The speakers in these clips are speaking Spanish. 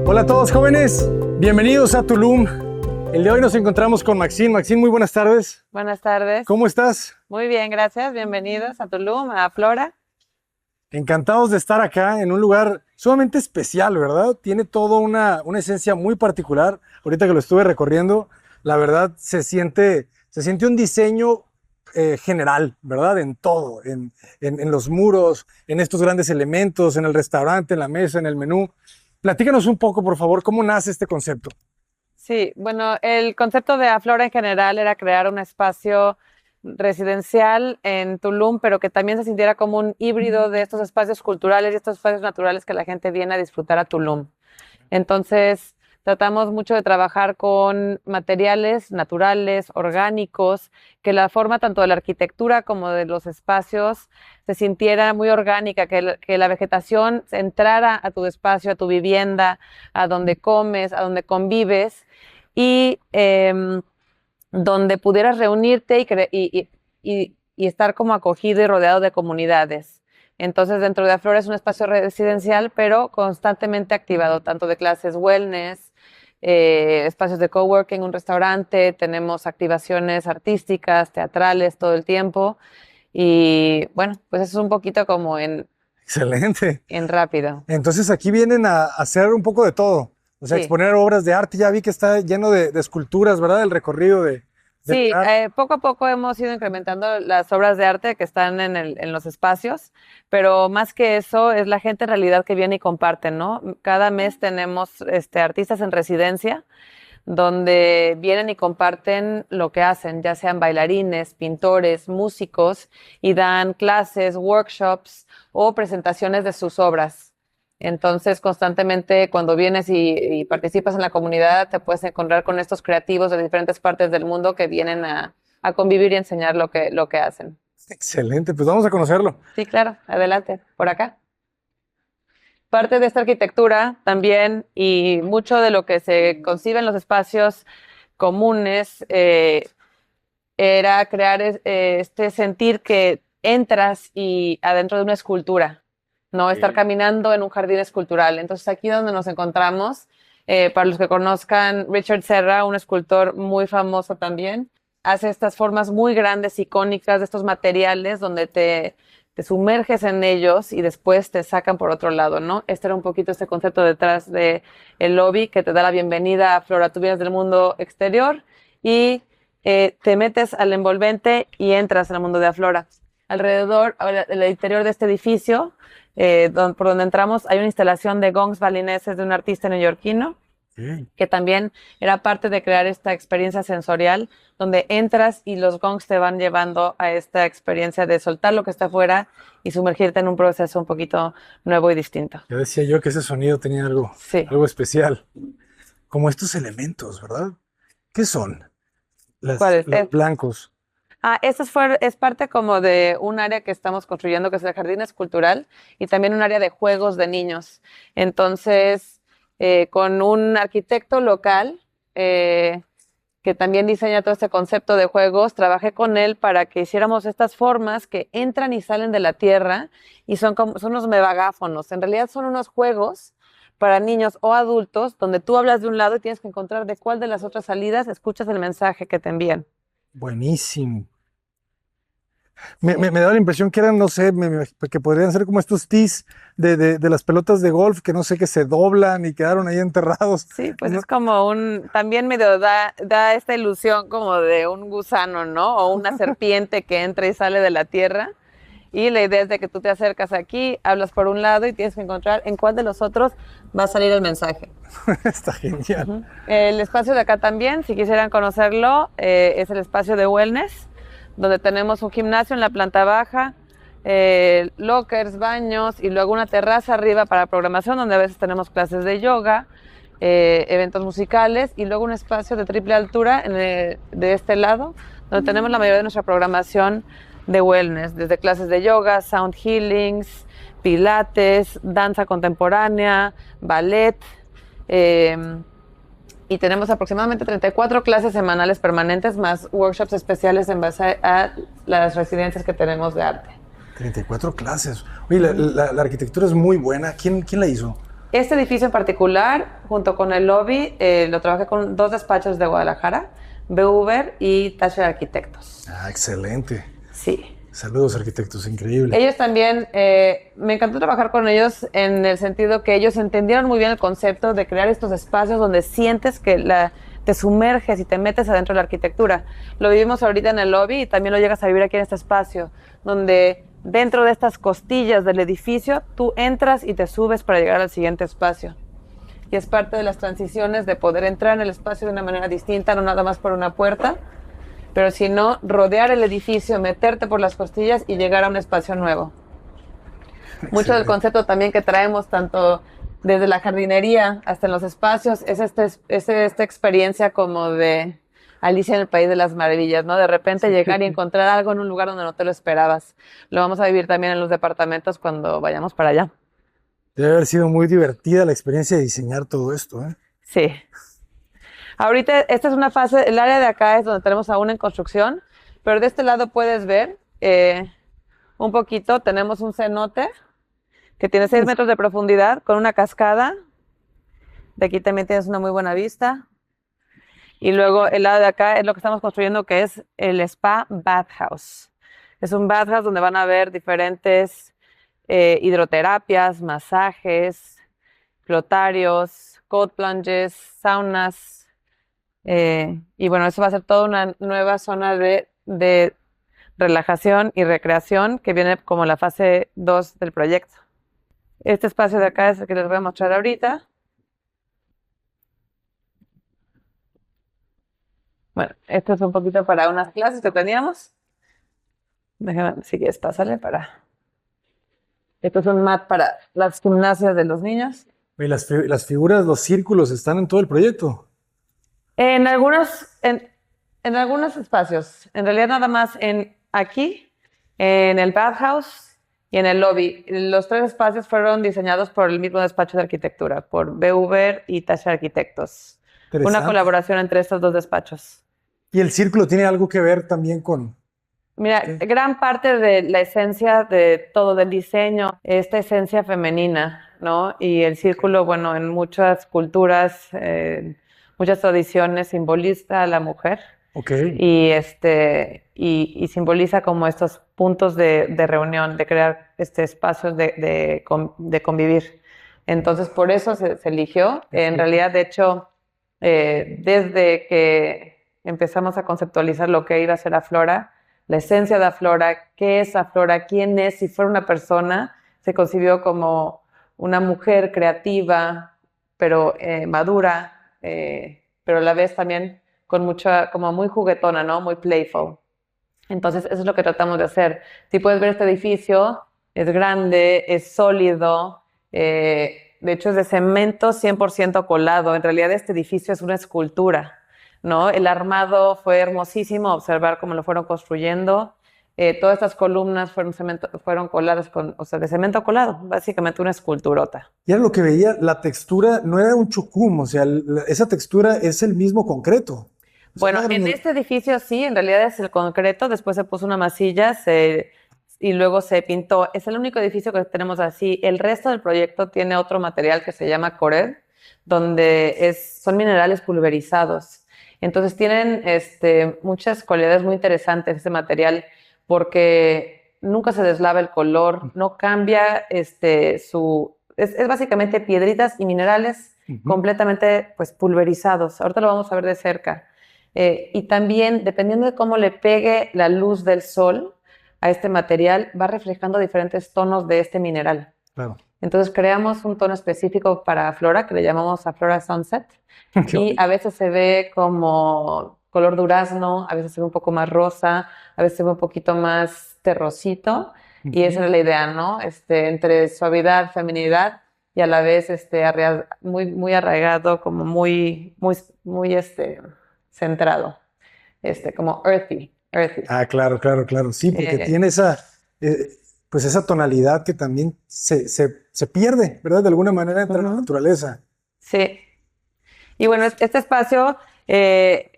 Hola a todos jóvenes, bienvenidos a Tulum. El día de hoy nos encontramos con Maxine. Maxine, muy buenas tardes. Buenas tardes. ¿Cómo estás? Muy bien, gracias. Bienvenidos a Tulum, a Flora. Encantados de estar acá en un lugar sumamente especial, ¿verdad? Tiene toda una esencia muy particular. Ahorita que lo estuve recorriendo, la verdad se siente un diseño general, ¿verdad? En todo, en los muros, en estos grandes elementos, en el restaurante, en la mesa, en el menú. Platícanos un poco, por favor, ¿cómo nace este concepto? Sí, bueno, el concepto de Aflora en general era crear un espacio residencial en Tulum, pero que también se sintiera como un híbrido de estos espacios culturales y estos espacios naturales que la gente viene a disfrutar a Tulum. Entonces, tratamos mucho de trabajar con materiales naturales, orgánicos, que la forma tanto de la arquitectura como de los espacios se sintiera muy orgánica, que la vegetación entrara a tu espacio, a tu vivienda, a donde comes, a donde convives y donde pudieras reunirte y estar como acogido y rodeado de comunidades. Entonces, dentro de Aflora es un espacio residencial, pero constantemente activado, tanto de clases wellness, espacios de coworking, un restaurante, tenemos activaciones artísticas, teatrales todo el tiempo. Y bueno, pues eso es un poquito como Excelente. en rápido. Entonces aquí vienen a hacer un poco de todo. O sea, Sí. exponer obras de arte. Ya vi que está lleno de esculturas, ¿verdad? El recorrido de Sí, arte. poco a poco hemos ido incrementando las obras de arte que están en los espacios, pero más que eso es la gente en realidad que viene y comparte, ¿no? Cada mes tenemos artistas en residencia donde vienen y comparten lo que hacen, ya sean bailarines, pintores, músicos, y dan clases, workshops o presentaciones de sus obras. Entonces, constantemente cuando vienes y participas en la comunidad, te puedes encontrar con estos creativos de diferentes partes del mundo que vienen a convivir y enseñar lo que hacen. Excelente, pues vamos a conocerlo. Sí, claro, adelante, por acá. Parte de esta arquitectura también y mucho de lo que se concibe en los espacios comunes era crear este sentir que entras y adentro de una escultura, no estar caminando en un jardín escultural. Entonces aquí donde nos encontramos, para los que conozcan, Richard Serra, un escultor muy famoso también, hace estas formas muy grandes, icónicas, de estos materiales donde te sumerges en ellos y después te sacan por otro lado, ¿no? Este era un poquito este concepto detrás de el lobby que te da la bienvenida a Flora. Tú vienes del mundo exterior y te metes al envolvente y entras al mundo de Aflora. Alrededor, del interior de este edificio, por donde entramos, hay una instalación de gongs balineses de un artista neoyorquino, que también era parte de crear esta experiencia sensorial, donde entras y los gongs te van llevando a esta experiencia de soltar lo que está afuera y sumergirte en un proceso un poquito nuevo y distinto. Ya decía yo que ese sonido tenía algo especial. Como estos elementos, ¿verdad? ¿Qué son? ¿Cuál es? Los blancos. Es parte como de un área que estamos construyendo, que es el Jardín Escultural, y también un área de juegos de niños. Entonces, con un arquitecto local que también diseña todo este concepto de juegos, trabajé con él para que hiciéramos estas formas que entran y salen de la tierra y son unos megagáfonos. En realidad son unos juegos para niños o adultos donde tú hablas de un lado y tienes que encontrar de cuál de las otras salidas escuchas el mensaje que te envían. Buenísimo. Me da la impresión que eran, no sé, que podrían ser como estos tees de las pelotas de golf, que no sé, que se doblan y quedaron ahí enterrados. Sí, pues ¿no? es como también medio da esta ilusión como de un gusano, ¿no? O una serpiente que entra y sale de la tierra. Y la idea es de que tú te acercas aquí, hablas por un lado y tienes que encontrar en cuál de los otros va a salir el mensaje. Está genial. Uh-huh. El espacio de acá también, si quisieran conocerlo, es el espacio de wellness, donde tenemos un gimnasio en la planta baja, lockers, baños y luego una terraza arriba para programación, donde a veces tenemos clases de yoga, eventos musicales y luego un espacio de triple altura de este lado, donde tenemos la mayoría de nuestra programación de wellness, desde clases de yoga, sound healings, pilates, danza contemporánea, ballet, y tenemos aproximadamente 34 clases semanales permanentes más workshops especiales en base a las residencias que tenemos de arte. 34 clases. Oye, la arquitectura es muy buena. ¿Quién la hizo? Este edificio en particular, junto con el lobby, lo trabajé con 2 despachos de Guadalajara, BUver y Tasher Arquitectos. Ah, excelente. Sí. Saludos, arquitectos, increíble. Ellos también, me encantó trabajar con ellos en el sentido que ellos entendieron muy bien el concepto de crear estos espacios donde sientes que te sumerges y te metes adentro de la arquitectura. Lo vivimos ahorita en el lobby y también lo llegas a vivir aquí en este espacio, donde dentro de estas costillas del edificio tú entras y te subes para llegar al siguiente espacio. Y es parte de las transiciones de poder entrar en el espacio de una manera distinta, no nada más por una puerta, pero sino rodear el edificio, meterte por las costillas y llegar a un espacio nuevo. Mucho del concepto también que traemos, tanto desde la jardinería hasta en los espacios, es esta experiencia como de Alicia en el País de las Maravillas, ¿no? De repente llegar y encontrar algo en un lugar donde no te lo esperabas. Lo vamos a vivir también en los departamentos cuando vayamos para allá. Debe haber sido muy divertida la experiencia de diseñar todo esto, ¿eh? Sí. Ahorita esta es una fase, el área de acá es donde tenemos aún en construcción, pero de este lado puedes ver un poquito, tenemos un cenote que tiene 6 metros de profundidad con una cascada. De aquí también tienes una muy buena vista. Y luego el lado de acá es lo que estamos construyendo, que es el Spa Bathhouse. Es un bathhouse donde van a haber diferentes hidroterapias, masajes, flotarios, cold plunges, saunas. Y bueno, eso va a ser toda una nueva zona de relajación y recreación que viene como la fase 2 del proyecto. Este espacio de acá es el que les voy a mostrar ahorita. Bueno, esto es un poquito para unas clases que teníamos. Déjame, si quieres, pásale para... Esto es un mat para las gimnasias de los niños. Y las figuras, los círculos están en todo el proyecto. En algunos espacios, en realidad nada más aquí, en el bathhouse y en el lobby. Los 3 espacios fueron diseñados por el mismo despacho de arquitectura, por BUver y Tasher Arquitectos. Una colaboración entre estos 2 despachos. ¿Y el círculo tiene algo que ver también con...? Mira, gran parte de la esencia de todo, del diseño, esta esencia femenina, ¿no? Y el círculo, bueno, en muchas culturas... muchas tradiciones simboliza a la mujer. Okay. Y simboliza como estos puntos de reunión, de crear espacios de convivir. Entonces, por eso se eligió. En realidad, de hecho, desde que empezamos a conceptualizar lo que iba a ser Aflora, la esencia de Aflora, qué es Aflora, quién es, si fuera una persona, se concibió como una mujer creativa, pero madura, pero a la vez también con mucha, como muy juguetona, ¿no? Muy playful. Entonces, eso es lo que tratamos de hacer. Si puedes ver este edificio, es grande, es sólido, de hecho es de cemento 100% colado. En realidad este edificio es una escultura, ¿no? El armado fue hermosísimo, observar cómo lo fueron construyendo. Todas estas columnas fueron coladas de cemento colado, básicamente una esculturota. Y era lo que veía, la textura no era un chucum, o sea, esa textura es el mismo concreto. Bueno, en este edificio sí, en realidad es el concreto, después se puso una masilla y luego se pintó. Es el único edificio que tenemos así. El resto del proyecto tiene otro material que se llama Cored, donde son minerales pulverizados. Entonces tienen muchas cualidades muy interesantes ese material, porque nunca se deslava el color, no cambia es básicamente piedritas y minerales completamente pues pulverizados. Ahorita lo vamos a ver de cerca. Y también, dependiendo de cómo le pegue la luz del sol a este material, va reflejando diferentes tonos de este mineral. Claro. Entonces creamos un tono específico para Aflora, que le llamamos Aflora Sunset, y a veces se ve como color durazno, a veces se ve un poco más rosa, a veces se ve un poquito más terrosito, y esa es la idea, ¿no? Entre suavidad, feminidad, y a la vez muy, muy arraigado, como muy centrado, como earthy. Ah, claro, sí, porque tiene esa tonalidad que también se pierde, ¿verdad? De alguna manera entre la naturaleza. Sí. Y bueno, este espacio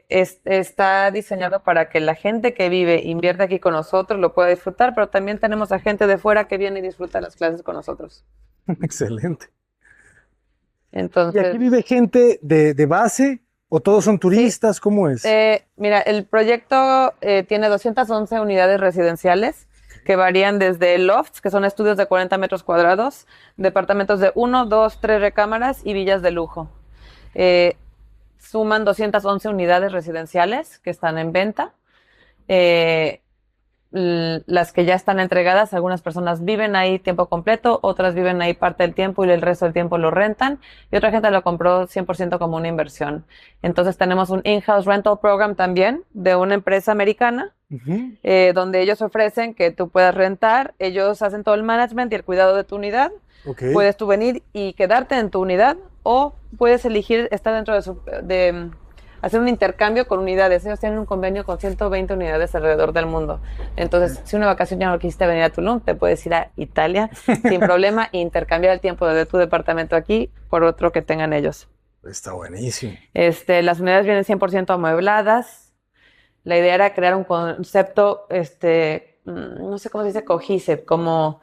está diseñado para que la gente que vive, invierte aquí con nosotros, lo pueda disfrutar, pero también tenemos a gente de fuera que viene y disfruta las clases con nosotros. Excelente. ¿Y aquí Entonces, vive gente de base o todos son turistas? ¿Cómo es? mira, el proyecto tiene 211 unidades residenciales que varían desde lofts, que son estudios de 40 metros cuadrados, departamentos de 1, 2, 3 recámaras y villas de lujo. Eh, Suman 211 unidades residenciales que están en venta. Eh, las que ya están entregadas, algunas personas viven ahí tiempo completo, otras viven ahí parte del tiempo y el resto del tiempo lo rentan, y otra gente lo compró 100% como una inversión. Entonces tenemos un in-house rental program también de una empresa americana, Ujú. donde ellos ofrecen que tú puedas rentar, ellos hacen todo el management y el cuidado de tu unidad. Ok. Puedes tú venir y quedarte en tu unidad, o puedes elegir estar dentro de hacer un intercambio con unidades. Ellos tienen un convenio con 120 unidades alrededor del mundo. Entonces, si una vacación ya no quisiste venir a Tulum, te puedes ir a Italia sin problema e intercambiar el tiempo de tu departamento aquí por otro que tengan ellos. Está buenísimo. Las unidades vienen 100% amuebladas. La idea era crear un concepto, no sé cómo se dice, cohesive, como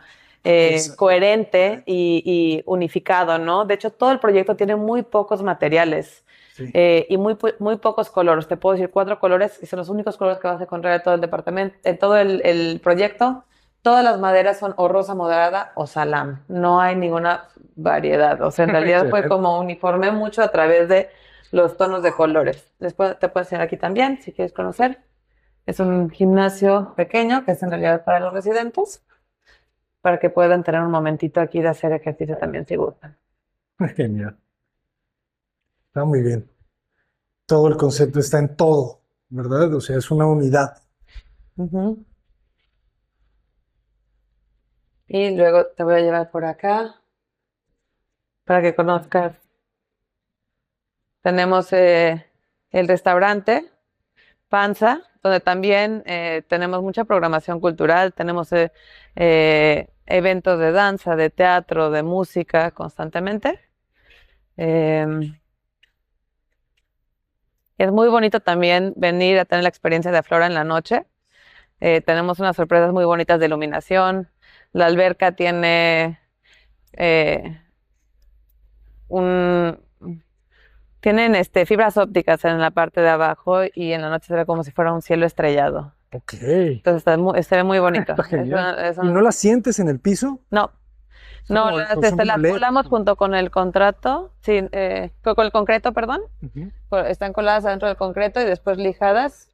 coherente y unificado, ¿no? De hecho, todo el proyecto tiene muy pocos materiales Sí. y muy pocos colores. Te puedo decir 4 colores y son los únicos colores que vas a encontrar en todo el departamento, en todo el proyecto. Todas las maderas son o rosa moderada o salam. No hay ninguna variedad. O sea, en realidad fue Excelente. como uniformé mucho a través de los tonos de colores. Después te puedo enseñar aquí también, si quieres conocer. Es un gimnasio pequeño que es en realidad para los residentes, para que puedan tener un momentito aquí de hacer ejercicio también si gustan. Genial. Está muy bien. Todo el concepto está en todo, ¿verdad? O sea, es una unidad. Ujú. Y luego te voy a llevar por acá para que conozcas. Tenemos el restaurante Panza, donde también tenemos mucha programación cultural, tenemos eventos de danza, de teatro, de música constantemente. Em, es muy bonito también venir a tener la experiencia de Aflora en la noche. Tenemos unas sorpresas muy bonitas de iluminación. La alberca tiene eh, un... Tienen fibras ópticas en la parte de abajo y en la noche se ve como si fuera un cielo estrellado. Ok. Entonces se ve muy bonito. Está genial. ¿Y no la sientes en el piso? No, Está no, como, son como las LED. colamos junto con el contrato, sí, con el concreto, perdón. Ujú. Están coladas adentro del concreto y después lijadas.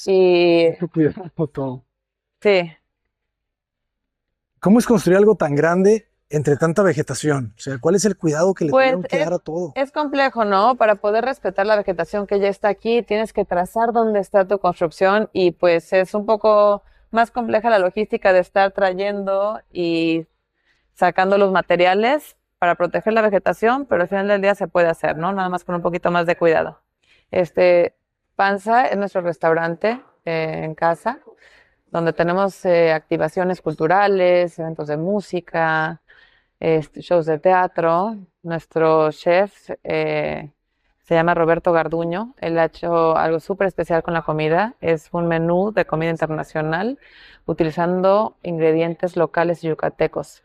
Y Mucho cuidado todo. sí, ¿Cómo es construir algo tan grande entre tanta vegetación? O sea, ¿cuál es el cuidado que le pues tuvieron que dar a todo? es complejo, ¿no? Para poder respetar la vegetación que ya está aquí, tienes que trazar dónde está tu construcción y pues es un poco más compleja la logística de estar trayendo y sacando los materiales para proteger la vegetación, pero al final del día se puede hacer, ¿no? Nada más con un poquito más de cuidado. Este, Panza es nuestro restaurante en casa, donde tenemos activaciones culturales, eventos de música, shows de teatro. Nuestro chef se llama Roberto Garduño. Él ha hecho algo súper especial con la comida. Es un menú de comida internacional utilizando ingredientes locales yucatecos.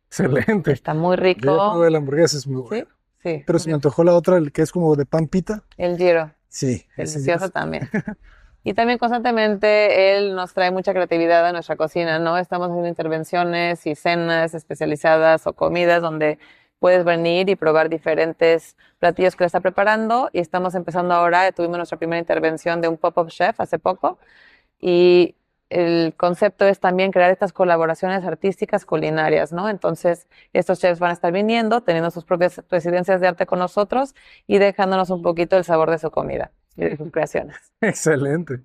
Excelente. Está muy Yo ya probé rico. la hamburguesa, es muy Sí, buena. sí. Pero se me antojó la otra, el que es como de pan pita. El giro, Sí, ese ya delicioso también. Y también constantemente él nos trae mucha creatividad a nuestra cocina, ¿no? Estamos haciendo intervenciones y cenas especializadas o comidas donde puedes venir y probar diferentes platillos que él está preparando. Y estamos empezando ahora, tuvimos nuestra primera intervención de un pop-up chef hace poco. Y el concepto es también crear estas colaboraciones artísticas culinarias, ¿no? Entonces, estos chefs van a estar viniendo, teniendo sus propias residencias de arte con nosotros y dejándonos un poquito el sabor de su comida y de sus creaciones. excelente.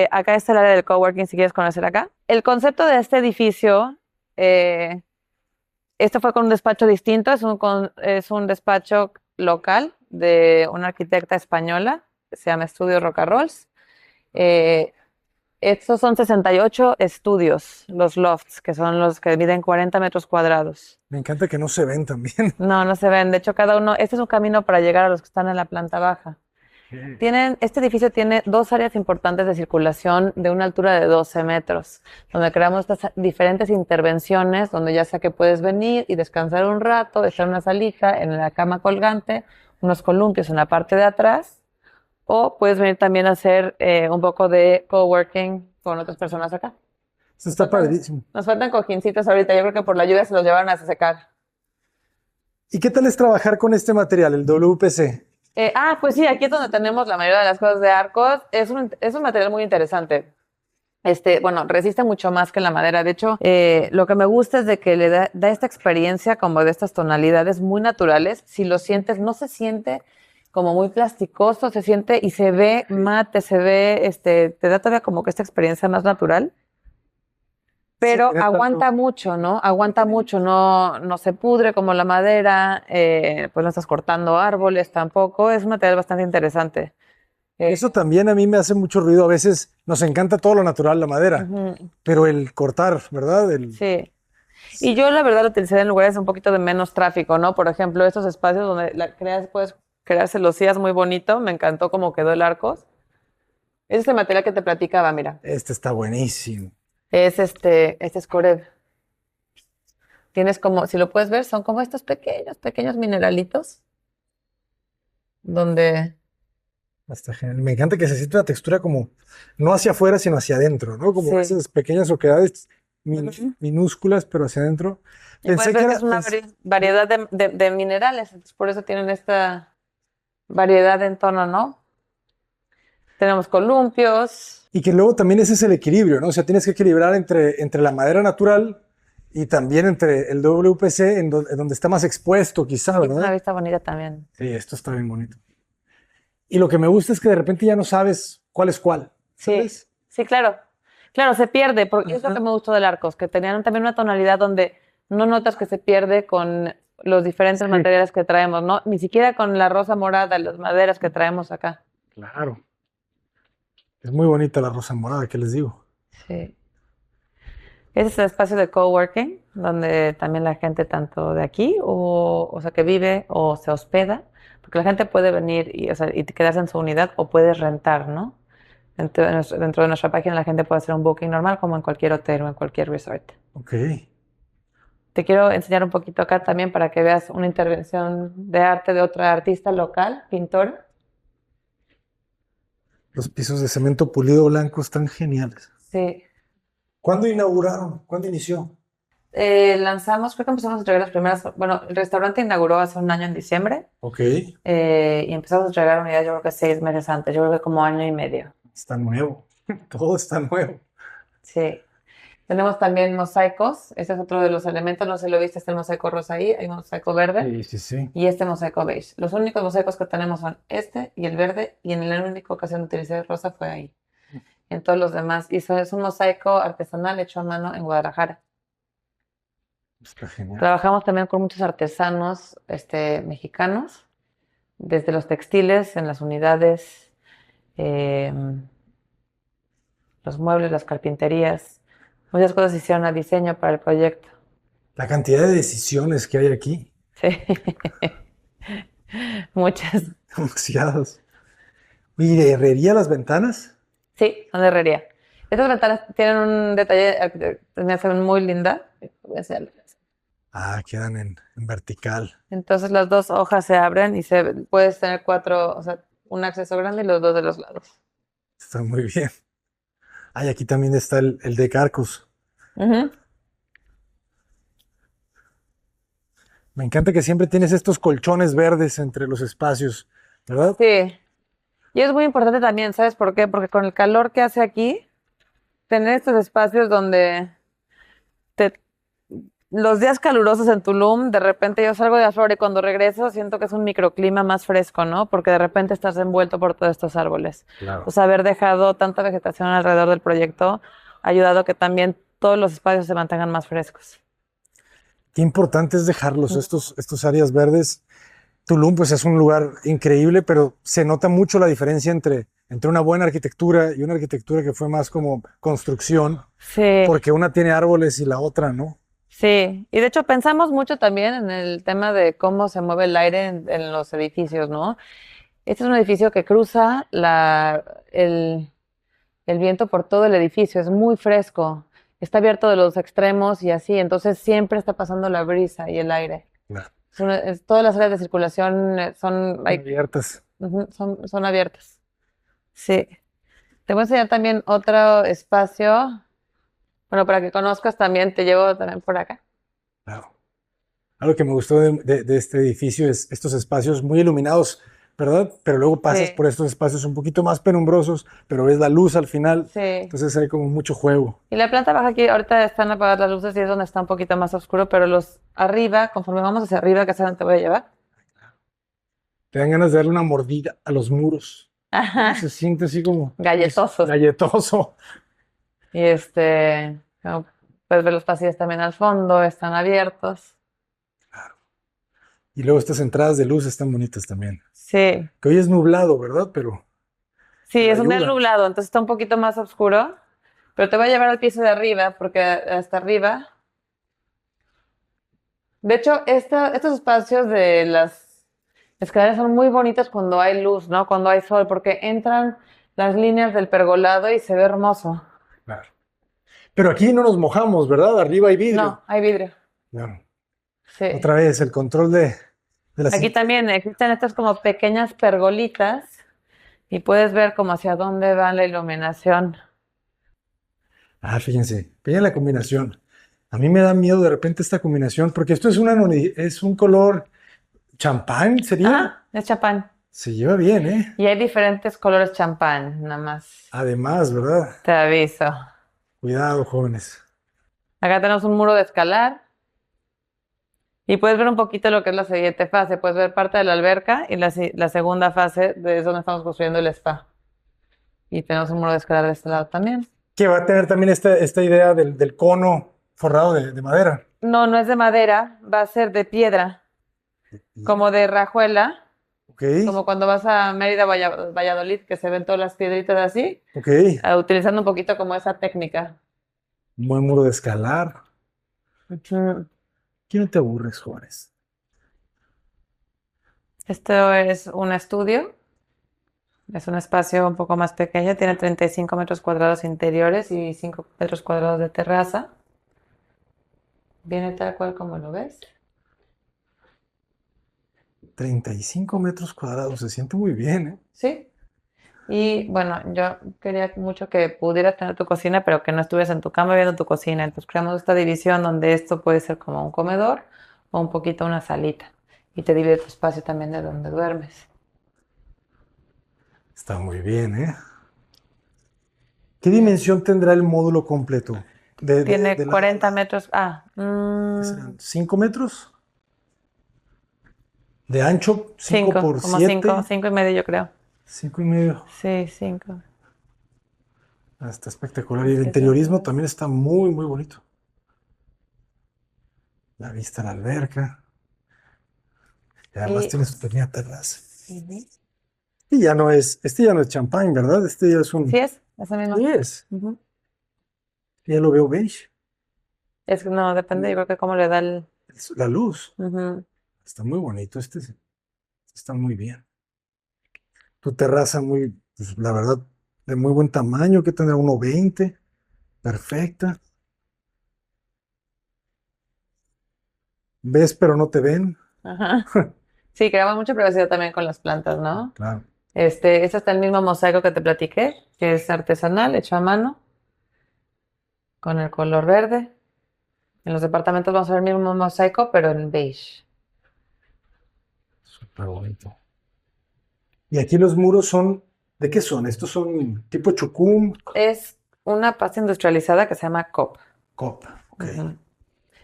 Acá está el área del coworking, si quieres conocer acá. El concepto de este edificio, esto fue con un despacho distinto, es un despacho local de una arquitecta española, que se llama Estudio Rocarrols. Estos son 68 estudios, los lofts, que son los que miden 40 metros cuadrados. Me encanta que no se ven también. No, no se ven. De hecho, cada uno, este es un camino para llegar a los que están en la planta baja. Este edificio tiene dos áreas importantes de circulación de una altura de 12 metros, donde creamos estas diferentes intervenciones, donde ya sea que puedes venir y descansar un rato, echar una salija en la cama colgante, unos columpios en la parte de atrás, o puedes venir también a hacer un poco de coworking con otras personas acá. Eso está padrísimo. Nos faltan cojincitos ahorita, yo creo que por la lluvia se los llevaron a secar. ¿Y qué tal es trabajar con este material, el WPC? Pues sí, aquí es donde tenemos la mayoría de las cosas de arcos. Es un material muy interesante. Bueno, resiste mucho más que la madera. De hecho, lo que me gusta es de que le da esta experiencia como de estas tonalidades muy naturales. Si lo sientes, no se siente como muy plasticoso, se siente y se ve mate, se ve, te da todavía como que esta experiencia más natural. Pero Sí, aguanta mucho, ¿no? Aguanta mucho, no se pudre como la madera, pues no estás cortando árboles tampoco. Es un material bastante interesante. Eso también a mí me hace mucho ruido. A veces nos encanta todo lo natural, la madera, pero el cortar, ¿verdad? Sí. Y yo la verdad lo utilizaría en lugares un poquito de menos tráfico, ¿no? Por ejemplo, estos espacios donde puedes crear celosías muy bonito. Me encantó cómo quedó el arcos. Es este material que te platicaba, mira. Este está buenísimo. Este es Coreb. Tienes como, si lo puedes ver, son como estos pequeños mineralitos. Donde... Está genial. Me encanta que se siente una textura como, no hacia afuera, sino hacia adentro, ¿no? Como Sí. esas pequeñas oquedades minúsculas, pero hacia adentro. Y puedes ver que es una variedad de minerales, entonces por eso tienen esta variedad en tono, ¿no? Tenemos columpios. Y que luego también ese es el equilibrio, ¿no? O sea, tienes que equilibrar entre la madera natural y también entre el WPC, en donde está más expuesto, quizá, Es ¿verdad? una vista bonita también. Sí, esto está bien bonito. Y lo que me gusta es que de repente ya no sabes cuál es cuál. ¿Sabes? Sí, claro. Claro, se pierde, porque es lo que me gustó del Arcos, que tenían también una tonalidad donde no notas que se pierde con los diferentes materiales que traemos, ¿no? Ni siquiera con la rosa morada y las maderas que traemos acá. Claro. Es muy bonita la rosa morada, ¿qué les digo? Sí. Ese es el espacio de coworking, donde también la gente tanto de aquí, o sea, que vive o se hospeda, porque la gente puede venir y quedarse en su unidad o puede rentar, ¿no? Dentro de nuestra página la gente puede hacer un booking normal como en cualquier hotel o en cualquier resort. Ok. Te quiero enseñar un poquito acá también para que veas una intervención de arte de otra artista local, pintora. Los pisos de cemento pulido blanco están geniales. Sí. ¿Cuándo inauguraron? ¿Cuándo inició? Lanzamos, creo que empezamos a entregar las primeras, bueno, el restaurante inauguró hace un año en diciembre. Ok. Y empezamos a entregar unidades yo creo que 6 meses antes, yo creo que como año y medio. Está nuevo. Todo está nuevo. Sí. Tenemos también mosaicos, ese es otro de los elementos, no sé si lo viste, está el mosaico rosa ahí, hay un mosaico verde Sí. y este mosaico beige. Los únicos mosaicos que tenemos son este y el verde, y en la única ocasión que utilicé el rosa fue ahí. En todos los demás, y eso es un mosaico artesanal hecho a mano en Guadalajara. Está genial. Trabajamos también con muchos artesanos mexicanos, desde los textiles, en las unidades, los muebles, las carpinterías. Muchas cosas se hicieron a diseño para el proyecto. La cantidad de decisiones que hay aquí. Sí, muchas. Demasiadas. ¿Y de herrería las ventanas? Sí, son de herrería. Estas ventanas tienen un detalle, me hacen muy linda. Voy a hacerlo. Ah, quedan en vertical. Entonces las dos hojas se abren y puedes tener 4, o sea, un acceso grande y los dos de los lados. Está muy bien. Ay, aquí también está el de Carcos. Me encanta que siempre tienes estos colchones verdes entre los espacios, ¿verdad? Sí. Y es muy importante también, ¿sabes por qué? Porque con el calor que hace aquí, tener estos espacios donde los días calurosos en Tulum, de repente yo salgo de Aflora y cuando regreso siento que es un microclima más fresco, ¿no? Porque de repente estás envuelto por todos estos árboles. Claro. O sea, haber dejado tanta vegetación alrededor del proyecto ha ayudado a que también todos los espacios se mantengan más frescos. Qué importante es dejarlos, estos áreas verdes. Tulum, pues es un lugar increíble, pero se nota mucho la diferencia entre una buena arquitectura y una arquitectura que fue más como construcción, Sí. porque una tiene árboles y la otra no. Sí, y de hecho pensamos mucho también en el tema de cómo se mueve el aire en los edificios, ¿no? Este es un edificio que cruza el viento por todo el edificio, es muy fresco, está abierto de los extremos y así, entonces siempre está pasando la brisa y el aire. Claro. Todas las áreas de circulación hay Abiertas. son abiertas. Sí. Te voy a enseñar también otro espacio. Bueno, para que conozcas también, te llevo también por acá. Claro. Algo que me gustó de este edificio es estos espacios muy iluminados, ¿verdad? Pero luego pasas Sí. por estos espacios un poquito más penumbrosos, pero ves la luz al final. Sí. Entonces hay como mucho juego. Y la planta baja aquí, ahorita están apagadas las luces y es donde está un poquito más oscuro, pero los arriba, conforme vamos hacia arriba, que es a donde te voy a llevar. Te dan ganas de darle una mordida a los muros. Ajá. Se siente así como Galletosos. galletoso. Y como puedes ver los pasillos también al fondo, están abiertos. Y luego estas entradas de luz están bonitas también. Sí. Que hoy es nublado, ¿verdad? Pero Sí, te es un día ayuda. nublado, entonces está un poquito más oscuro, pero te voy a llevar al piso de arriba, porque hasta arriba. De hecho, estos espacios de las escaleras son muy bonitos cuando hay luz, ¿no? Cuando hay sol, porque entran las líneas del pergolado y se ve hermoso. Claro. Pero aquí no nos mojamos, ¿verdad? Arriba hay vidrio. No, hay vidrio. Claro. Sí. Otra vez, el control de las... Aquí también existen estas como pequeñas pergolitas y puedes ver como hacia dónde va la iluminación. Ah, fíjense, fíjense la combinación. A mí me da miedo de repente esta combinación, porque esto es un color champán, ¿sería? Ajá, es champán. Se lleva bien, ¿eh? Y hay diferentes colores champán, nada más. Además, ¿verdad? Te aviso. Cuidado, jóvenes. Acá tenemos un muro de escalar y puedes ver un poquito lo que es la siguiente fase. Puedes ver parte de la alberca y la segunda fase es donde estamos construyendo el spa. Y tenemos un muro de escalar de este lado también. Que va a tener también esta idea del cono forrado de madera. No, no es de madera, va a ser de piedra, como de rajuela, Ok, como cuando vas a Mérida, Valladolid, que se ven todas las piedritas así, ok. utilizando un poquito como esa técnica. Un buen muro de escalar. Ujú. Aquí no te aburres, jóvenes. Esto es un estudio, es un espacio un poco más pequeño, tiene 35 metros cuadrados interiores y 5 metros cuadrados de terraza. Viene tal cual como lo ves. 35 metros cuadrados, se siente muy bien, ¿eh? Sí. Y bueno, yo quería mucho que pudieras tener tu cocina, pero que no estuvieras en tu cama viendo tu cocina. Entonces creamos esta división donde esto puede ser como un comedor o un poquito una salita. Y te divide tu espacio también de donde duermes. Está muy bien, ¿eh? ¿Qué dimensión tendrá el módulo completo? Tiene De 40 metros. ¿qué serán? ¿5 metros? De ancho, 5 5, por como 7. 5 y medio yo creo. 5 y medio. Sí, 5. Ah, está espectacular. Y el interiorismo también está muy, muy bonito. La vista a la alberca. Y además tiene su pequeña terraza. Y este ya no es champán, ¿verdad? Este ya es un... Sí es, ese mismo. Sí es. Ujú. Ya lo veo beige. No, depende, yo creo que cómo le da el... La luz. Ujú. Está muy bonito. Este está muy bien. Tu terraza muy, pues, la verdad, de muy buen tamaño, que tendrá 1,20. Perfecta. Ves, pero no te ven. Ajá. Sí, creamos mucha privacidad también con las plantas, ¿no? Claro. Este está el mismo mosaico que te platiqué, que es artesanal, hecho a mano, con el color verde. En los departamentos vamos a ver el mismo mosaico, pero en beige. Súper bonito. Y aquí los muros son, ¿de qué son? Estos son tipo chucum, Es una pasta industrializada que se llama COP. cop. Ok. Ujú.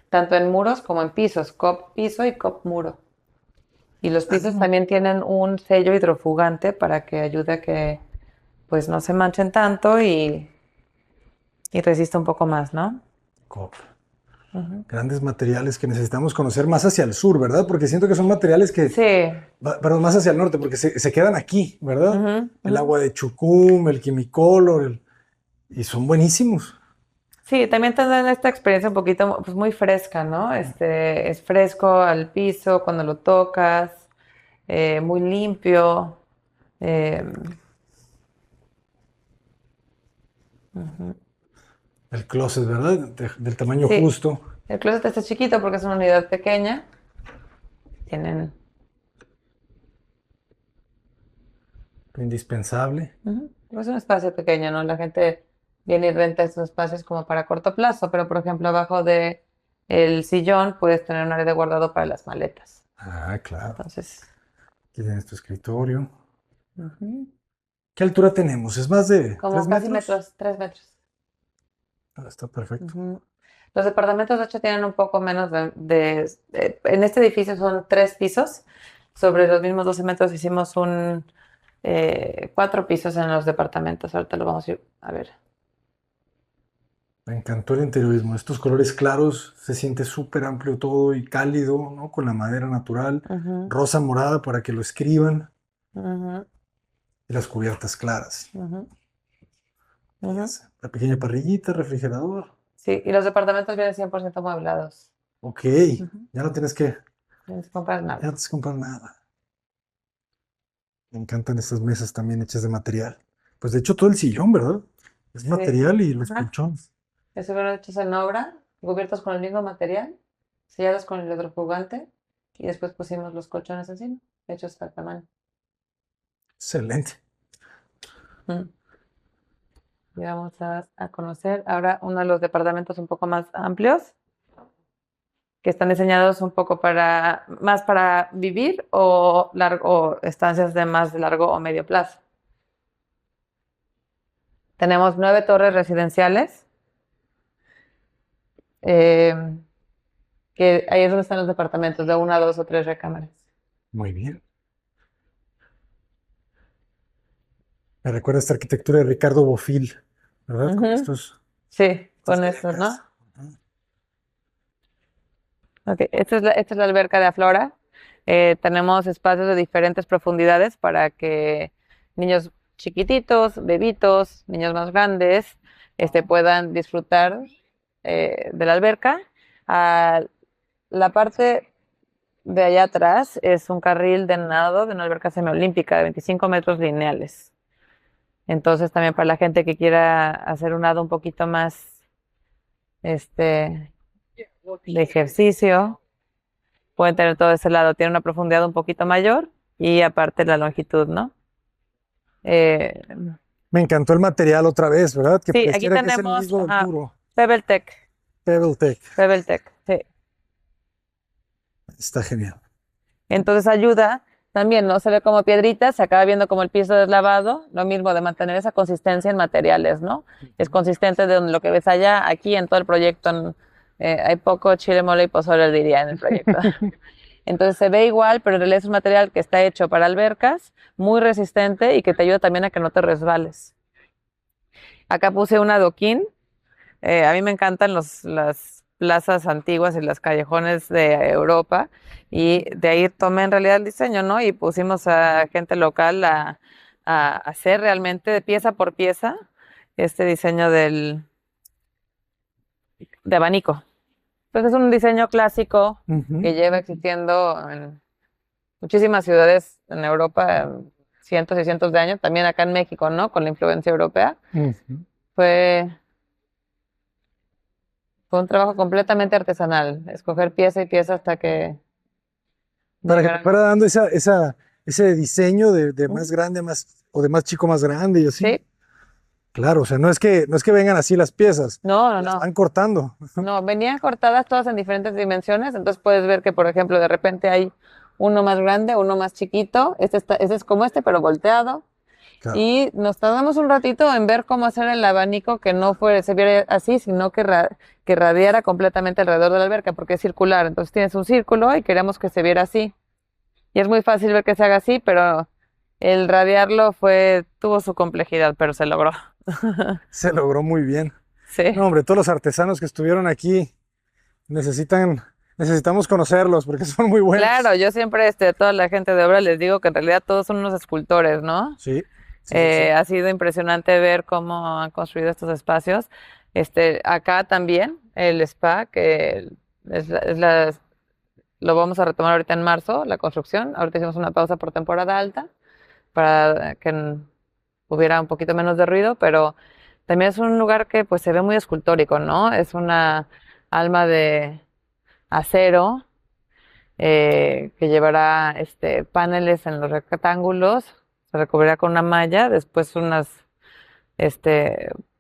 Tanto en muros como en pisos, COP piso y COP muro. Y los pisos también tienen un sello hidrofugante para que ayude a que pues no se manchen tanto y resista un poco más, ¿no? Cop. Ujú. Grandes materiales que necesitamos conocer más hacia el sur, ¿verdad? Porque siento que son materiales que, Sí. perdón, más hacia el norte, porque se quedan aquí, ¿verdad? Ujú, El ujú. agua de chucum, el quimicolor, y son buenísimos. Sí, también tienen esta experiencia un poquito, pues muy fresca, ¿no? Es fresco al piso cuando lo tocas, muy limpio. Eh, ujú. El closet, ¿verdad? Del tamaño Sí, justo. el closet está chiquito porque es una unidad pequeña. Tienen, Indispensable. es un espacio pequeño, ¿no? La gente viene y renta estos espacios como para corto plazo, pero por ejemplo, abajo de el sillón puedes tener un área de guardado para las maletas. Ah, claro. Entonces, Aquí tienes tu escritorio. ujú, ¿Qué altura tenemos? ¿Es más de como 3 casi metros? metros, 3 metros. Ah, está perfecto. Ujú. Los departamentos, de hecho, tienen un poco menos en este edificio son 3 pisos. Sobre los mismos 12 metros hicimos 4 pisos en los departamentos. Ahorita lo vamos a ir a ver. Me encantó el interiorismo. Estos colores claros, se siente súper amplio todo y cálido, ¿no? Con la madera natural. Ujú, Rosa morada para que lo escriban. ujú, Y las cubiertas claras. ujú, ujú. Fíjense, la pequeña parrillita, refrigerador. Sí, y los departamentos vienen 100% amueblados. Ok, Ujú. ya no tienes que, No tienes que comprar ya no nada. tienes que comprar nada. Me encantan estas mesas también hechas de material. Pues de hecho todo el sillón, ¿verdad? Es Sí. material y los Ajá. colchones. Estuvieron hechos en obra, cubiertos con el mismo material, sellados con el hidrofugante y después pusimos los colchones encima, hechos a tamaño. Excelente. Mm. Y vamos a conocer ahora uno de los departamentos un poco más amplios, que están diseñados un poco más para vivir o estancias de más largo o medio plazo. Tenemos 9 torres residenciales, eh, que ahí es donde están los departamentos de 1, 2 o 3 recámaras. Muy bien. Me recuerda esta arquitectura de Ricardo Bofill, ¿verdad? Con Ujú. Sí, estas con eso, ¿no? grecas. Ujú. Ok, esta es la alberca de Aflora. Tenemos espacios de diferentes profundidades para que niños chiquititos, bebitos, niños más grandes, puedan disfrutar de la alberca. Ah, la parte de allá atrás es un carril de nado de una alberca semiolímpica de 25 metros lineales. Entonces, también para la gente que quiera hacer un nado un poquito más este, de ejercicio, pueden tener todo ese lado. Tiene una profundidad un poquito mayor y aparte la longitud, ¿no? Eh, Me encantó el material otra vez, ¿verdad? Que sí, aquí pareciera que es el tenemos mismo del muro. Pebble Tech, Pebble Tech. Pebble Tech, sí. Está genial. Entonces ayuda también, no se ve como piedritas, se acaba viendo como el piso deslavado, lo mismo de mantener esa consistencia en materiales, ¿no? Es consistente de lo que ves allá, aquí en todo el proyecto. Hay poco chile, mole y pozole, diría, en el proyecto. Entonces se ve igual, pero en realidad es un material que está hecho para albercas, muy resistente y que te ayuda también a que no te resbales. Acá puse un adoquín. A mí me encantan las plazas antiguas y los callejones de Europa y de ahí tomé en realidad el diseño, ¿no? Y pusimos a gente local a hacer realmente de pieza por pieza este diseño de abanico. Pues es un diseño clásico Ujú. que lleva existiendo en muchísimas ciudades en Europa, cientos y cientos de años, también acá en México, ¿no? Con la influencia europea. Ujú. Fue, fue un trabajo completamente artesanal, escoger pieza y pieza hasta que Para que te llegaran. fuera dando ese diseño de más grande más, o de más chico más grande y así. Sí, Claro, o sea, no es que vengan así las piezas, no, no, las no. van cortando. No, venían cortadas todas en diferentes dimensiones, entonces puedes ver que, por ejemplo, de repente hay uno más grande, uno más chiquito, este es como pero volteado. Claro. Y nos tardamos un ratito en ver cómo hacer el abanico que no se viera así, sino que radiara completamente alrededor de la alberca, porque es circular. Entonces tienes un círculo y queremos que se viera así. Y es muy fácil ver que se haga así, pero el radiarlo tuvo su complejidad, pero se logró. Se logró muy bien. Sí. No, hombre, todos los artesanos que estuvieron aquí necesitamos conocerlos porque son muy buenos. Claro, yo siempre, a toda la gente de obra les digo que en realidad todos son unos escultores, ¿no? Sí, sí, sí. Ha sido impresionante ver cómo han construido estos espacios. Acá también el spa, que lo vamos a retomar ahorita en marzo, la construcción. Ahorita hicimos una pausa por temporada alta, para que hubiera un poquito menos de ruido, pero también es un lugar que pues se ve muy escultórico, ¿no? Es una alma de acero que llevará paneles en los rectángulos, se recubrirá con una malla, después una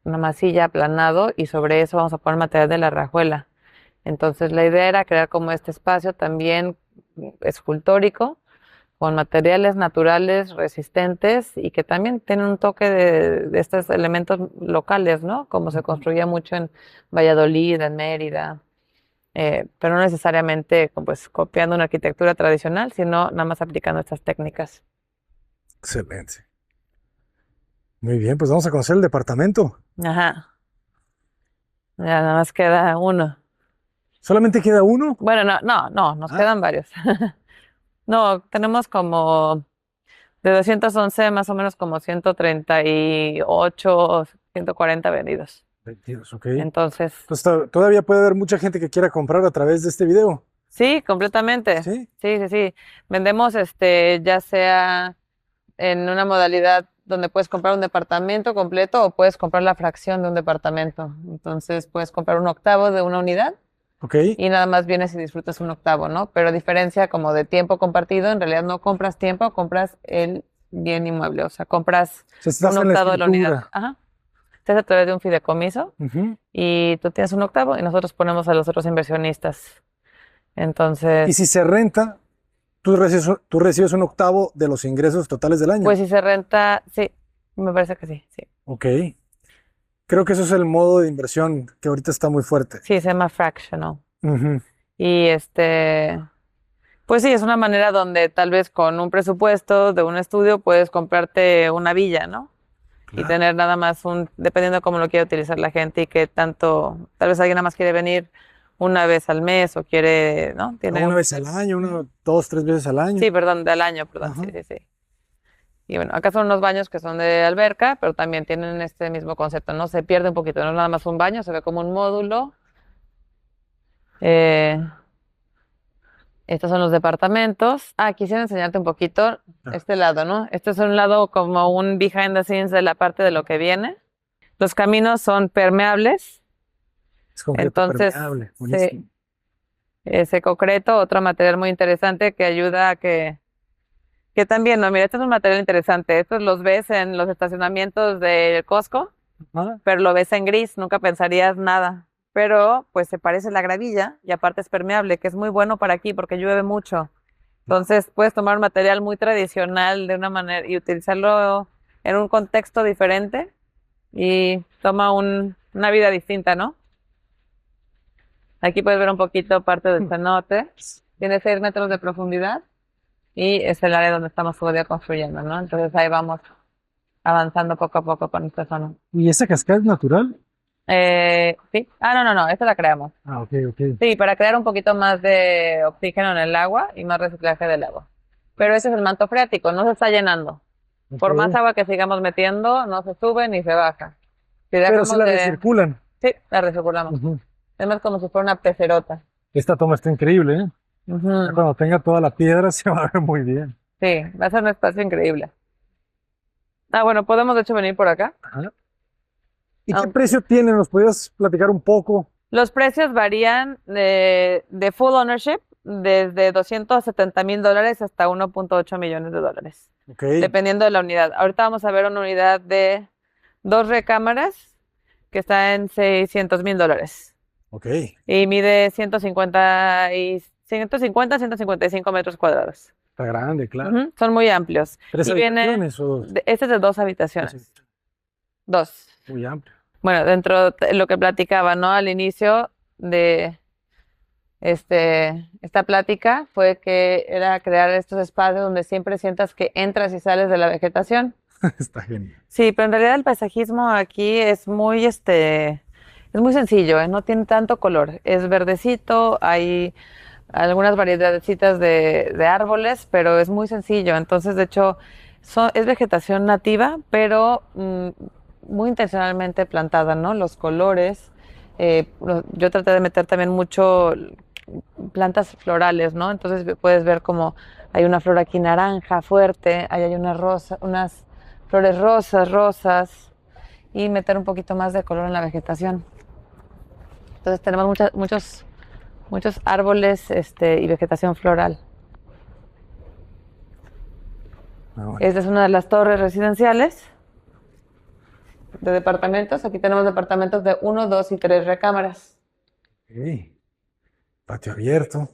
masilla aplanado y sobre eso vamos a poner material de la rajuela. Entonces la idea era crear como este espacio también escultórico, con materiales naturales resistentes y que también tienen un toque de estos elementos locales, ¿no? Como se construía mucho en Valladolid, en Mérida, pero no necesariamente pues copiando una arquitectura tradicional, sino nada más aplicando estas técnicas. Excelente. Muy bien, pues vamos a conocer el departamento. Ajá. Ya nada más queda uno. ¿Solamente queda uno? Bueno, no, nos quedan varios. No, tenemos como de 211 más o menos como 138, 140 vendidos. 22, ok. Entonces, Pues todavía puede haber mucha gente que quiera comprar a través de este video. sí, completamente. ¿Sí? Sí. Vendemos ya sea en una modalidad donde puedes comprar un departamento completo o puedes comprar la fracción de un departamento. Entonces, puedes comprar un octavo de una unidad Ok. y nada más vienes y disfrutas un octavo, ¿no? Pero a diferencia como de tiempo compartido, en realidad no compras tiempo, compras el bien inmueble, o sea, compras Se está un en la octavo de la unidad. escritura. Ajá. Se hace a través de un fideicomiso Ujú. y tú tienes un octavo y nosotros ponemos a los otros inversionistas. Y Entonces, si se renta, tú recibes un octavo de los ingresos totales del año. pues si se renta, sí, me parece que sí. Ok. Creo que eso es el modo de inversión que ahorita está muy fuerte. Sí, se llama fractional. Ujú. Y pues sí, es una manera donde tal vez con un presupuesto de un estudio puedes comprarte una villa, ¿no? Y Claro. tener nada más dependiendo de cómo lo quiere utilizar la gente y qué tanto, tal vez alguien nada más quiere venir una vez al mes o quiere, ¿no? Tiene Una vez al año, dos, tres veces al año. Sí, perdón, del año, perdón, Ajá. sí. Y bueno, acá son unos baños que son de alberca, pero también tienen este mismo concepto, ¿no? Se pierde un poquito, no es nada más un baño, se ve como un módulo. Eh, Estos son los departamentos. Quisiera enseñarte un poquito este lado, ¿no? Este es un lado como un behind the scenes de la parte de lo que viene. Los caminos son permeables, Es concreto entonces permeable. Buenísimo. ese concreto, otro material muy interesante que ayuda a que también, no, mira, este es un material interesante. Estos los ves en los estacionamientos del Costco, Ajá. pero lo ves en gris, nunca pensarías nada. Pero pues se parece a la gravilla y aparte es permeable, que es muy bueno para aquí porque llueve mucho. Entonces puedes tomar un material muy tradicional de una manera y utilizarlo en un contexto diferente y toma una vida distinta, ¿no? Aquí puedes ver un poquito parte del cenote. Tiene 6 metros de profundidad y es el área donde estamos todavía construyendo, ¿no? Entonces ahí vamos avanzando poco a poco con esta zona. ¿Y esa cascada es natural? Sí. No, esta la creamos. Ok. Sí, para crear un poquito más de oxígeno en el agua y más reciclaje del agua. Pero ese es el manto freático, no se está llenando. Por Ok. más agua que sigamos metiendo, no se sube ni se baja. Si Pero dejamos se la recirculan. Sí, la recirculamos. Ujú. Es más como si fuera una pecerota. Esta toma está increíble, ¿eh? Ujú. Ya cuando tenga toda la piedra se va a ver muy bien. Sí, va a ser un espacio increíble. Bueno, podemos de hecho venir por acá. Ajá. ¿Y qué Aunque- precio tienen? ¿Nos podrías platicar un poco? Los precios varían de full ownership desde $270,000 hasta $1.8 millones. Ok. Dependiendo de la unidad. Ahorita vamos a ver una unidad de 2 recámaras que está en $600,000 Ok. y mide 155 metros cuadrados. Está grande, claro. Ujú, son muy amplios. ¿Tres Y viene, habitaciones o dos? este es de 2 habitaciones. Dos. Muy amplio. Bueno, dentro de lo que platicaba, ¿no? Al inicio de esta plática fue que era crear estos espacios donde siempre sientas que entras y sales de la vegetación. Está genial. Sí, pero en realidad el paisajismo aquí es muy sencillo, ¿eh? No tiene tanto color. Es verdecito, hay algunas variedades de árboles, pero es muy sencillo. Entonces, de hecho, es vegetación nativa, pero muy intencionalmente plantada, ¿no? Los colores. Yo traté de meter también mucho plantas florales, ¿no? Entonces puedes ver como hay una flor aquí naranja fuerte, ahí hay unas flores rosas, y meter un poquito más de color en la vegetación. Entonces tenemos muchos árboles y vegetación floral. Ah, bueno. Esta es una de las torres residenciales de departamentos. Aquí tenemos departamentos de 1, 2 y 3 recámaras. Ok. Patio abierto.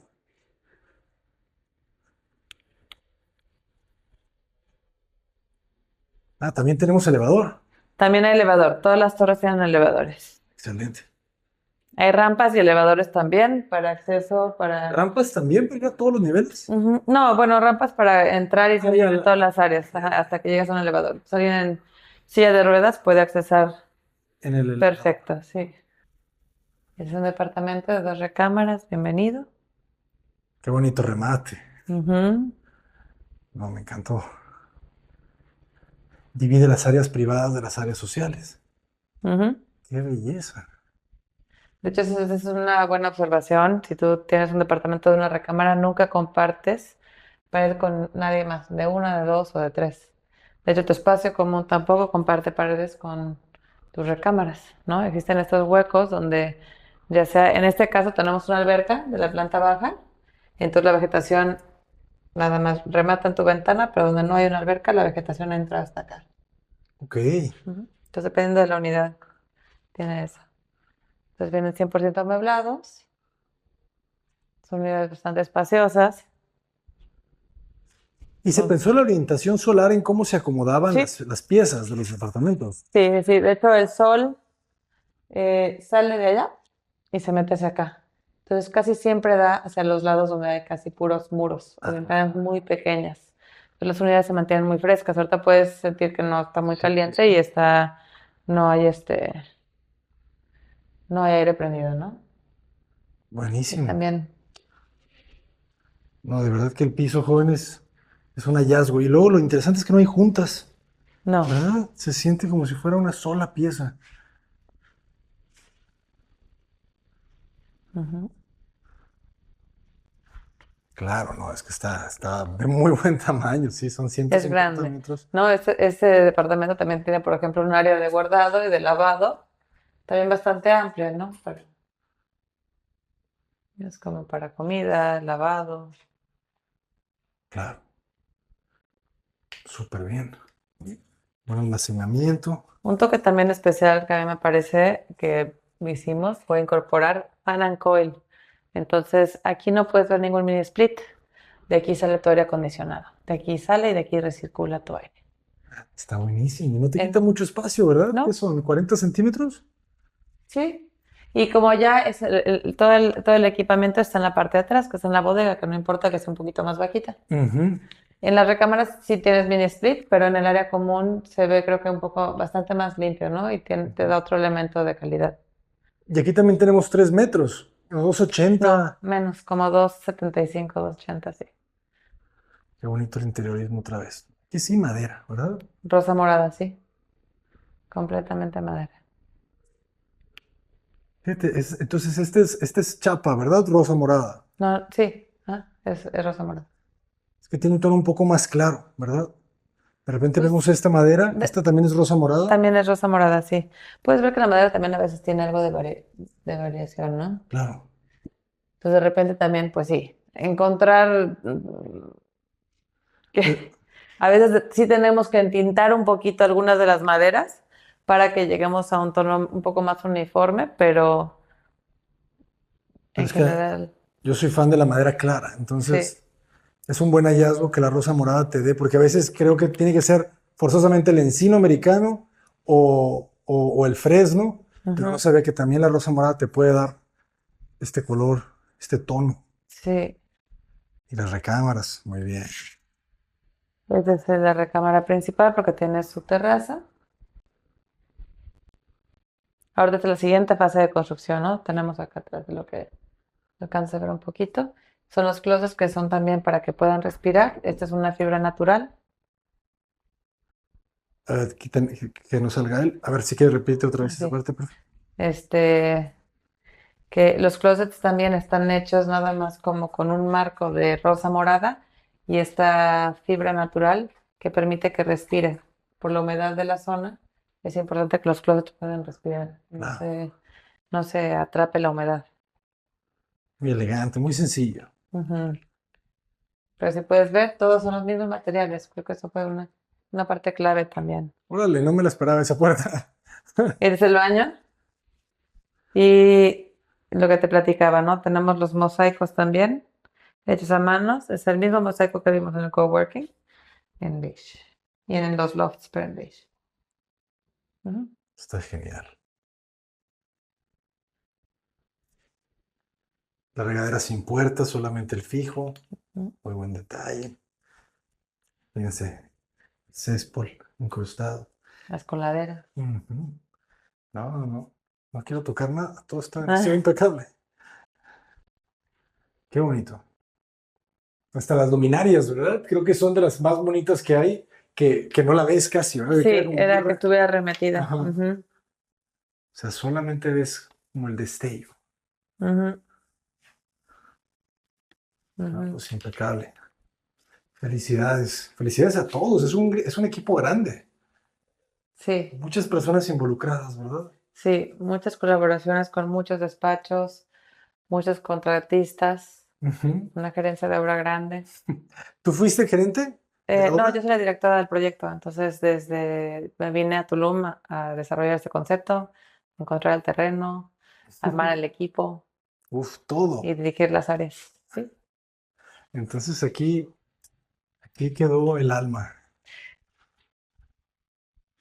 Ah, también tenemos elevador. También hay elevador. Todas las torres tienen elevadores. Excelente. Hay rampas y elevadores también para acceso, para... Rampas también, pero a todos los niveles. Ujú. No, bueno, rampas para entrar y salir ya, de todas las áreas hasta que llegas a un elevador. Si alguien en silla de ruedas puede accesar En el elevador. perfecto, sí. Es un departamento de 2 recámaras. Bienvenido. Qué bonito remate. Ujú, No, me encantó. Divide las áreas privadas de las áreas sociales. ujú. Qué belleza. De hecho, esa es una buena observación. Si tú tienes un departamento de una recámara, nunca compartes pared con nadie más, de 1, de 2 o de 3. De hecho, tu espacio común tampoco comparte paredes con tus recámaras, ¿no? Existen estos huecos donde, ya sea, en este caso tenemos una alberca de la planta baja, y entonces la vegetación nada más remata en tu ventana, pero donde no hay una alberca, la vegetación entra hasta acá. Ok. Ujú. Entonces, dependiendo de la unidad, tiene eso. Entonces, vienen 100% amueblados, son unidades bastante espaciosas. Y se pensó en la orientación solar en cómo se acomodaban Sí, las piezas de los departamentos. sí, sí. De hecho, el sol sale de allá y se mete hacia acá. Entonces, casi siempre da hacia los lados donde hay casi puros muros o ventanas muy pequeñas. Entonces, las unidades se mantienen muy frescas. Ahorita puedes sentir que no está muy caliente y no hay no hay aire prendido, ¿no? Y Buenísimo. también, No, de verdad que el piso, jóvenes, es un hallazgo. Y luego lo interesante es que no hay juntas, no. ¿verdad? Se siente como si fuera una sola pieza. Ujú. Claro, no, es que está de muy buen tamaño, sí, son Es 150 grande. metros. No, ese departamento también tiene, por ejemplo, un área de guardado y de lavado, también bastante amplia, ¿no? Es como para comida, lavado. Claro, súper bien. Buen almacenamiento. Un toque también especial que a mí me parece que hicimos fue incorporar fan and coil. Entonces, aquí no puedes ver ningún mini split. De aquí sale tu aire acondicionado. De aquí sale y de aquí recircula tu aire. Está buenísimo. No te quita En- mucho espacio, ¿verdad? ¿Qué ¿No? son? ¿40 centímetros? Sí. Y como ya todo el equipamiento está en la parte de atrás, que está en la bodega, que no importa que sea un poquito más bajita. Ujú. En las recámaras sí tienes mini split, pero en el área común se ve creo que un poco bastante más limpio, ¿no? Y te da otro elemento de calidad. Y aquí también tenemos 3 metros, o No, 2,80. menos, como 2,75, 2,80, sí. Qué bonito el interiorismo otra vez. Que sí, madera, ¿verdad? Rosa morada, sí. Completamente madera. Fíjate, entonces este es chapa, ¿verdad? Rosa morada. No, sí, es rosa morada. Es que tiene un tono un poco más claro, ¿verdad? De repente Pues vemos esta madera, de- esta también es rosa morada. también es rosa morada, sí. Puedes ver que la madera también a veces tiene algo de variación, ¿no? Claro. Entonces de repente también, pues sí, encontrar que Eh, a veces sí tenemos que entintar un poquito algunas de las maderas para que lleguemos a un tono un poco más uniforme, pero pero en es que general, yo soy fan de la madera clara, sí. entonces es un buen hallazgo que la rosa morada te dé, porque a veces creo que tiene que ser forzosamente el encino americano o el fresno, pero no Ujú, sabía que también la rosa morada te puede dar este color, este tono. sí. Y las recámaras, muy bien. Esta es la recámara principal porque tiene su terraza. Ahora es la siguiente fase de construcción, ¿no? Tenemos acá atrás de lo que alcanza a ver un poquito. Son los closets que son también para que puedan respirar. Esta es una fibra natural. A ver, que no salga él. A ver si quieres repite otra vez esa Así. parte, por favor. Este, que los closets también están hechos nada más como con un marco de rosa morada y esta fibra natural que permite que respire. Por la humedad de la zona, es importante que los closets puedan respirar, Claro. no se atrape la humedad. Muy elegante, muy sencillo. Ujú. Pero si puedes ver, todos son los mismos materiales. Creo que eso fue una parte clave también. Órale, no me la esperaba esa puerta. Este es el baño y lo que te platicaba, ¿no? Tenemos los mosaicos también, hechos a manos. Es el mismo mosaico que vimos en el coworking, en beige. Y en los lofts, pero en beige. Ujú. Está genial. La regadera sin puerta, solamente el fijo. Ujú. Muy buen detalle. Fíjense, césped incrustado. Las coladeras. Ujú. No, no, no. No quiero tocar nada. Todo está Ah, impecable. Qué bonito. Hasta las luminarias, ¿verdad? Creo que son de las más bonitas que hay, que no la ves casi, ¿verdad? Que queda sí, como muy era que estuviera arremetida. Ajá. O Ujú, sea, solamente ves como el destello. ujú, Ah, ujú. pues impecable. Felicidades. Felicidades a todos. Es un equipo grande. Sí, Muchas personas involucradas, ¿verdad? sí, muchas colaboraciones con muchos despachos, muchos contratistas, Ujú. una gerencia de obra grande. ¿Tú fuiste gerente de la No, obra? yo soy la directora del proyecto, entonces me vine a Tulum a desarrollar este concepto, encontrar el terreno, armar el equipo Uf, todo. y dirigir las áreas. Sí, Entonces aquí quedó el alma.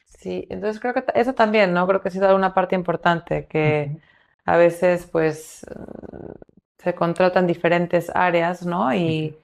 sí, entonces creo que eso también, ¿no? Creo que sí da una parte importante, que Ujú, a veces pues se contratan diferentes áreas, ¿no? ujú. Y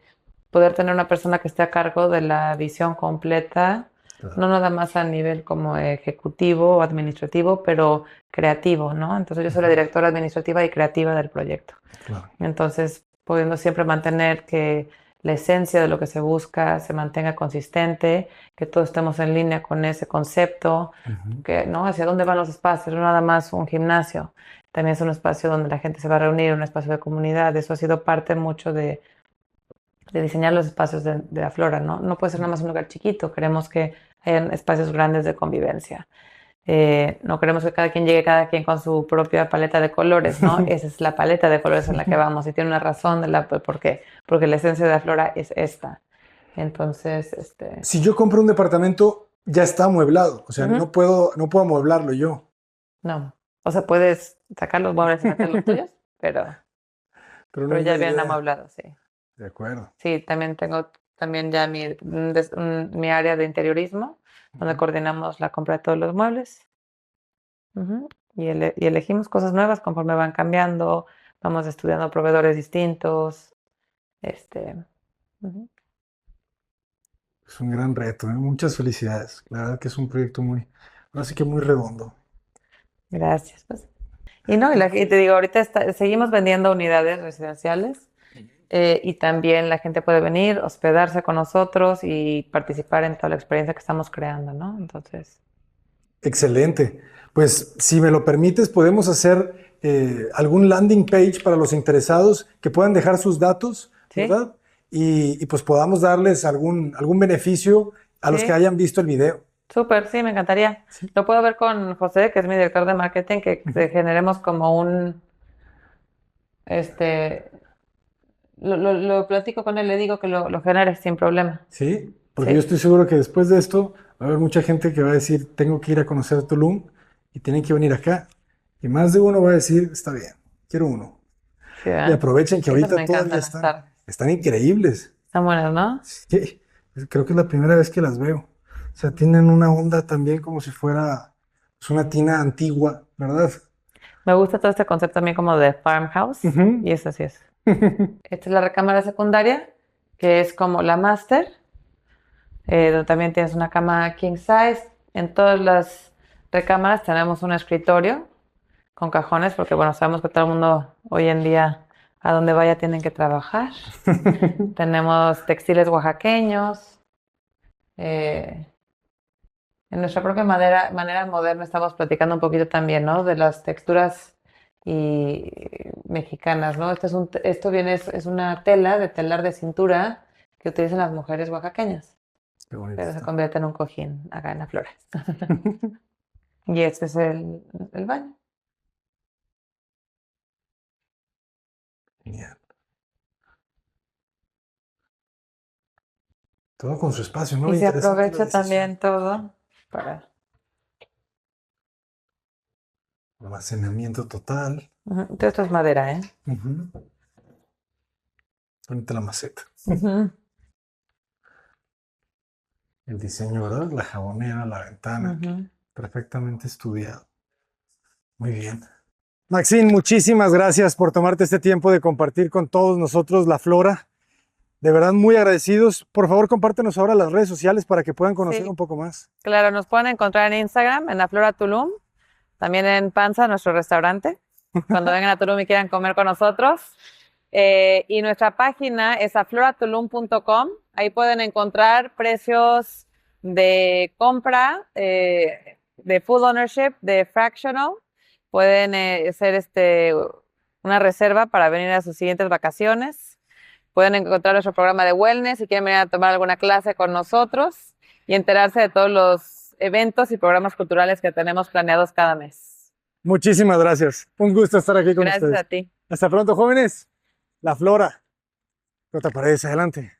poder tener una persona que esté a cargo de la visión completa, no Claro, nada más a nivel como ejecutivo o administrativo, pero creativo, ¿no? Entonces yo soy la ujú, directora administrativa y creativa del proyecto. claro. Entonces, pudiendo siempre mantener que la esencia de lo que se busca se mantenga consistente, que todos estemos en línea con ese concepto, Ujú, que, ¿no? Hacia dónde van los espacios, no nada más un gimnasio, también es un espacio donde la gente se va a reunir, un espacio de comunidad, eso ha sido parte mucho de diseñar los espacios de la flora, ¿no? No puede ser nada más un lugar chiquito, queremos que hayan espacios grandes de convivencia. No queremos que cada quien llegue, cada quien con su propia paleta de colores, ¿no? ujú. Esa es la paleta de colores en la que vamos y tiene una razón por qué, porque la esencia de la flora es esta. Entonces, Si yo compro un departamento, ya está amueblado. O sea, ujú, no puedo amueblarlo yo. no. O sea, puedes sacar los muebles y meter los tuyos, pero, Pero no pero es ya la vienen idea. amueblados, sí. De acuerdo. Sí, también tengo también ya mi área de interiorismo, donde Ujú. coordinamos la compra de todos los muebles. Ujú. Y elegimos cosas nuevas conforme van cambiando, vamos estudiando proveedores distintos. Este, ujú. Es un gran reto, ¿eh? Muchas felicidades. La verdad que es un proyecto ahora sí que muy redondo. Gracias, pues. Y no, y te digo, ahorita seguimos vendiendo unidades residenciales y también la gente puede venir, hospedarse con nosotros y participar en toda la experiencia que estamos creando, ¿no? Entonces, Excelente. Pues si me lo permites, podemos hacer algún landing page para los interesados que puedan dejar sus datos, sí, ¿verdad? Y pues podamos darles algún beneficio a los que sí, hayan visto el video. súper, sí, me encantaría. Sí. Lo puedo ver con José, que es mi director de marketing, que Ujú. generemos como este, lo platico con él, le digo que lo genere sin problema. Sí, porque yo Sí, estoy seguro que después de esto va a haber mucha gente que va a decir, tengo que ir a conocer Tulum y tienen que venir acá. Y más de uno va a decir, está bien, quiero uno. sí, Y ¿verdad? aprovechen que Esas ahorita me todavía encantan las están, tardes. están increíbles. Están buenas, ¿no? Sí, creo que es la primera vez que las veo. O sea, tienen una onda también como si fuera pues, una tina antigua, ¿verdad? Me gusta todo este concepto también como de farmhouse, Ujú. y eso sí es. Esta es la recámara secundaria, que es como la master, donde también tienes una cama king size. En todas las recámaras tenemos un escritorio con cajones, porque bueno, sabemos que todo el mundo hoy en día a donde vaya tienen que trabajar. Tenemos textiles oaxaqueños. eh, en nuestra propia manera moderna estamos platicando un poquito también, ¿no? De las texturas y mexicanas, ¿no? Esto viene, es una tela de telar de cintura que utilizan las mujeres oaxaqueñas, Qué bonito pero se está. convierte en un cojín acá en la flora. Y este es el baño. Genial. Todo con su espacio, ¿no? Y se Interesante la aprovecha decisión. también todo para... Almacenamiento total. Ujú, todo esto es madera, ¿eh? Ujú. Bonita la maceta. Ujú, El diseño, ¿verdad? La jabonera, la ventana. ujú. Perfectamente estudiado. Muy bien. Maxine, muchísimas gracias por tomarte este tiempo de compartir con todos nosotros la flora. De verdad, muy agradecidos. Por favor, compártenos ahora las redes sociales para que puedan conocer Sí, un poco más. claro, nos pueden encontrar en Instagram, en La Flora Tulum, también en Panza, nuestro restaurante, cuando vengan a Tulum y quieran comer con nosotros. Y nuestra página es afloratulum.com. Ahí pueden encontrar precios de compra, de full ownership, de fractional. Pueden hacer una reserva para venir a sus siguientes vacaciones. Pueden encontrar nuestro programa de wellness si quieren venir a tomar alguna clase con nosotros y enterarse de todos los eventos y programas culturales que tenemos planeados cada mes. Muchísimas gracias. Un gusto estar aquí con Gracias ustedes. a ti. Hasta pronto, jóvenes. La flora. ¿No te parece? Adelante.